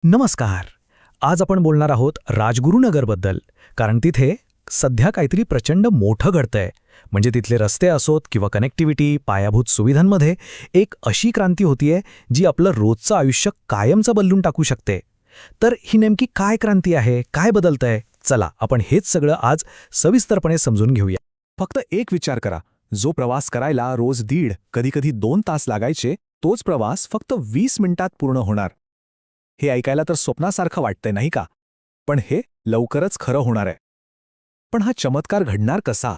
नमस्कार. आज आपण बोलणार आहोत राजगुरुनगरबद्दल, कारण तिथे सध्या काहीतरी प्रचंड मोठं घडतंय. म्हणजे तिथले रस्ते असोत किंवा कनेक्टिव्हिटी, पायाभूत सुविधांमध्ये एक अशी क्रांती होतीये जी आपलं रोजचं आयुष्य कायमचं बदलून टाकू शकते. तर ही नेमकी काय क्रांती आहे, काय बदलतंय? चला आपण हेच सगळं आज सविस्तरपणे समजून घेऊया. फक्त एक विचार करा, जो प्रवास करायला रोज 1.5 कधीकधी 2 तास लागायचे, तोच प्रवास फक्त 20 मिनिटात पूर्ण होणार. हे ऐकायला तर स्वप्नासारखं वाटतंय नाही का? पण हे लवकरच खरं होणार आहे. पण हा चमत्कार घडणार कसा?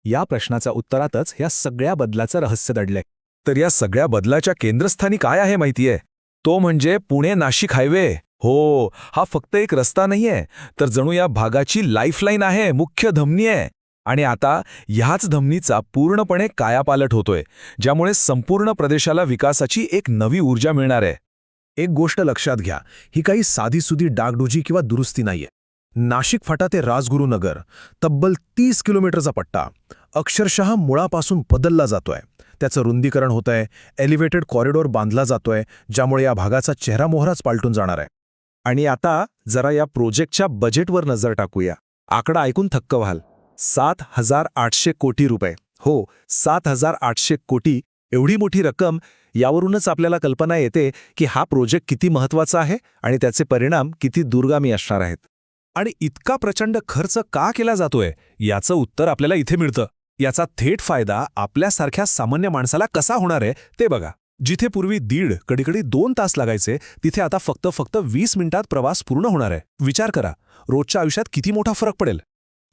या प्रश्नाच्या उत्तरातच या सगळ्या बदलाचं रहस्य दडलंय. तर या सगळ्या बदलाच्या केंद्रस्थानी काय आहे माहितीये? तो म्हणजे पुणे-नाशिक हायवे. हो, हा फक्त एक रस्ता नाहीये, तर जणू या भागाची लाईफलाईन आहे, मुख्य धमनी आहे. आणि आता ह्याच धमनीचा पूर्णपणे कायापालट होतोय, ज्यामुळे संपूर्ण प्रदेशाला विकासाची एक नवी ऊर्जा मिळणार आहे. एक गोष्ट लक्षात घ्या, ही काही साधीसुधी डागडुजी किंवा दुरुस्ती नाहीये. नाशिक फाटा ते राजगुरुनगर तब्बल 30 किलोमीटरचा पट्टा अक्षरशः मुळापासून बदलला जातोय. त्याचं रुंदीकरण होतंय, एलिव्हेटेड कॉरिडॉर बांधला जातोय, ज्यामुळे या भागाचा चेहरामोहराच पालटून जाणार आहे. आणि आता जरा या प्रोजेक्टच्या बजेटवर नजर टाकूया. आकडा ऐकून थक्क व्हाल. 7,800 कोटी रुपये. हो, 7,800 कोटी. एवढी मोठी रक्कम. यावरूनच आपल्याला कल्पना येते की हा प्रोजेक्ट किती महत्त्वाचा आहे आणि त्याचे परिणाम किती दूरगामी असणार आहेत. आणि इतका प्रचंड खर्च का केला जातोय, याचं उत्तर आपल्याला इथे मिळतं. याचा थेट फायदा आपल्यासारख्या सामान्य माणसाला कसा होणार आहे ते बघा. जिथे पूर्वी 1.5 कधीकधी 2 तास लागायचे, तिथे आता फक्त 20 मिनिटात प्रवास पूर्ण होणार आहे. विचार करा, रोजच्या आयुष्यात किती मोठा फरक पडेल.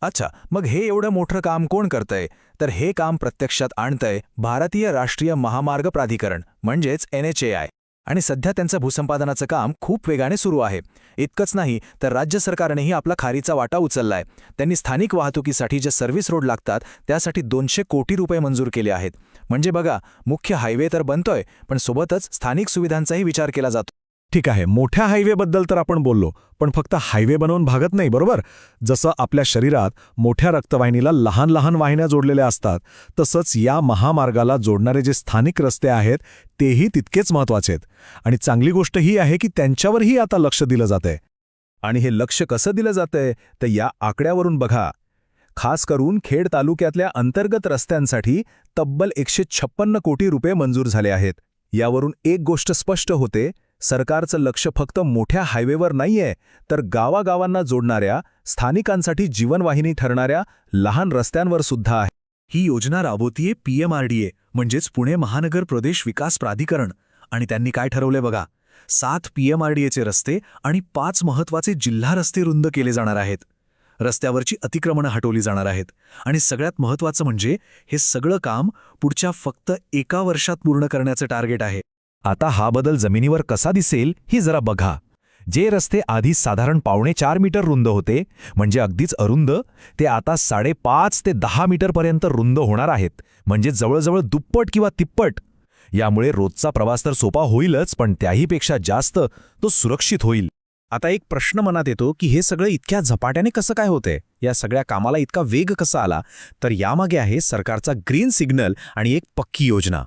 अच्छा, मग हे एवढं मोठं काम कोण करतंय? तर हे काम प्रत्यक्षात आणतंय भारतीय राष्ट्रीय महामार्ग प्राधिकरण म्हणजेच NHAI. आणि सध्या त्यांचं भूसंपादनाचं काम खूप वेगाने सुरू आहे. इतकंच नाही तर राज्य सरकारनेही आपला खारीचा वाटा उचललाय. त्यांनी स्थानिक वाहतुकीसाठी जे सर्व्हिस रोड लागतात त्यासाठी 200 कोटी रुपये मंजूर केले आहेत. म्हणजे बघा, मुख्य हायवे तर बनतोय, पण सोबतच स्थानिक सुविधांचाही विचार केला जातो. ठीक आहे, मोठ्या हायवेबद्दल तर आपण बोललो, पण फक्त हायवे बनवून भागत नाही, बरोबर? जसं आपल्या शरीरात मोठ्या रक्तवाहिनीला लहान लहान वाहिन्या जोडलेल्या असतात, तसंच या महामार्गाला जोडणारे जे स्थानिक रस्ते आहेत तेही तितकेच महत्त्वाचे आहेत. आणि चांगली गोष्ट ही आहे की त्यांच्यावरही आता लक्ष दिलं जातंय. आणि हे लक्ष कसं दिलं जातंय तर या आकड्यावरून बघा. खास करून खेड तालुक्यातल्या अंतर्गत रस्त्यांसाठी तब्बल 156 कोटी रुपये मंजूर झाले आहेत. यावरून एक गोष्ट स्पष्ट होते, सरकारचं लक्ष फक्त मोठ्या हायवेवर नाहीये, तर गावागावांना जोडणाऱ्या, स्थानिकांसाठी जीवनवाहिनी ठरणाऱ्या लहान रस्त्यांवर सुद्धा आहे. ही योजना राबवतीये PMRDA म्हणजेच पुणे महानगर प्रदेश विकास प्राधिकरण. आणि त्यांनी काय ठरवले बघा, 7 PMRDAचे रस्ते आणि 5 महत्त्वाचे जिल्हा रस्ते रुंद केले जाणार आहेत. रस्त्यावरची अतिक्रमणं हटवली जाणार आहेत. आणि सगळ्यात महत्त्वाचं म्हणजे हे सगळं काम पुढच्या फक्त 1 वर्षात पूर्ण करण्याचं टार्गेट आहे. आता हा बदल जमिनीवर कसा दिसेल ही जरा बघा. जे रस्ते आधी साधारण 4.5 मीटर रुंद होते, म्हणजे अगदीच अरुंद, ते आता 5.5 ते 10 मीटरपर्यंत रुंद होणार आहेत. म्हणजे जवळजवळ दुप्पट किंवा तिप्पट. यामुळे रोजचा प्रवास तर सोपा होईलच, पण त्याहीपेक्षा जास्त तो सुरक्षित होईल. आता एक प्रश्न मनात येतो की हे सगळं इतक्या झपाट्याने कसं काय होतंय? या सगळ्या कामाला इतका वेग कसा आला? तर यामागे आहे सरकारचा ग्रीन सिग्नल आणि एक पक्की योजना.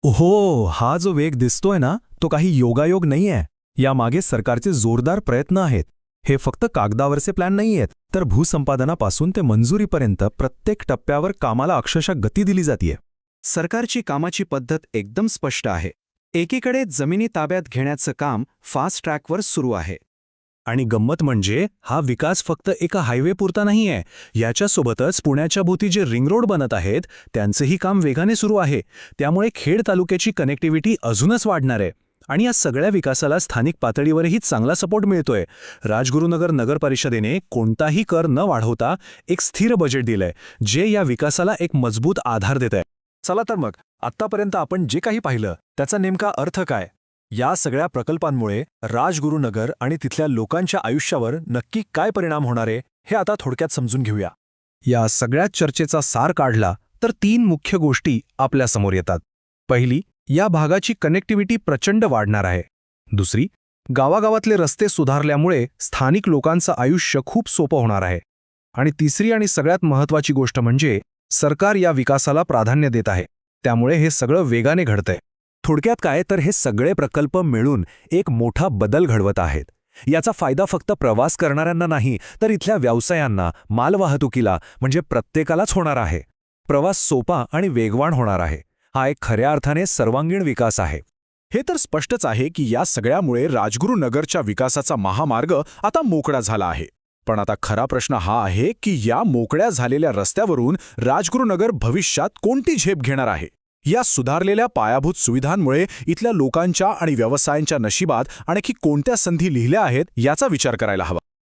हो, हा जो वेग दिसतोय ना, तो काही योगायोग नाहीये. यामागे सरकारचे जोरदार प्रयत्न आहेत. हे फक्त कागदावरचे प्लॅन नाहीयेत, तर भूसंपादनापासून ते मंजुरीपर्यंत प्रत्येक टप्प्यावर कामाला अक्षरशः गती दिली जातीये. सरकारची कामाची पद्धत एकदम स्पष्ट आहे. एकीकडे जमिनी ताब्यात घेण्याचं काम फास्ट ट्रॅकवर सुरू आहे. आणि गंमत म्हणजे हा विकास फक्त एका हायवेपुरता नाहीये. याच्यासोबतच पुण्याच्या भोवती जे रिंग रोड बनत आहेत त्यांचंही काम वेगाने सुरू आहे. त्यामुळे खेड तालुक्याची कनेक्टिव्हिटी अजूनच वाढणार आहे. आणि या सगळ्या विकासाला स्थानिक पातळीवरही चांगला सपोर्ट मिळतोय. राजगुरुनगर नगर परिषदेने कोणताही कर न वाढवता एक स्थिर बजेट दिलंय, जे या विकासाला एक मजबूत आधार देत आहे. चला तर मग, आत्तापर्यंत आपण जे काही पाहिलं त्याचा नेमका अर्थ काय? या सगळ्या प्रकल्पांमुळे राजगुरुनगर आणि तिथल्या लोकांच्या आयुष्यावर नक्की काय परिणाम होणार आहे हे आता थोडक्यात समजून घेऊया. या सगळ्या चर्चेचा सार काढला तर 3 मुख्य गोष्टी आपल्यासमोर येतात. पहिली, या भागाची कनेक्टिव्हिटी प्रचंड वाढणार आहे. दुसरी, गावागावातले रस्ते सुधारल्यामुळे स्थानिक लोकांचं आयुष्य खूप सोपं होणार आहे. आणि तिसरी आणि सगळ्यात महत्त्वाची गोष्ट म्हणजे सरकार या विकासाला प्राधान्य देत आहे. त्यामुळे हे सगळं वेगाने घडतंय. थोडक्यात काय तर हे सगळे प्रकल्प मिळून एक मोठा बदल घडवत आहेत. याचा फायदा फक्त प्रवास करणाऱ्यांना नाही तर इथल्या व्यवसायांना, मालवाहतुकीला म्हणजे प्रत्येकालाच होणार आहे. प्रवास सोपा आणि वेगवान होणार आहे. हा एक खऱ्या अर्थाने सर्वांगीण विकास आहे. हे तर स्पष्टच आहे की या सगळ्यामुळे राजगुरुनगरच्या विकासाचा महामार्ग आता मोकळा झाला आहे. पण आता खरा प्रश्न हा आहे की या मोकळ्या झालेल्या रस्त्यावरून राजगुरुनगर भविष्यात कोणती झेप घेणार आहे? या सुधारलेल्या पायाभूत सुविधांमुळे इथल्या लोकांच्या आणि व्यवसायांच्या नशिबात आणखी कोणत्या संधी लिहिल्या आहेत याचा विचार करायला हवा.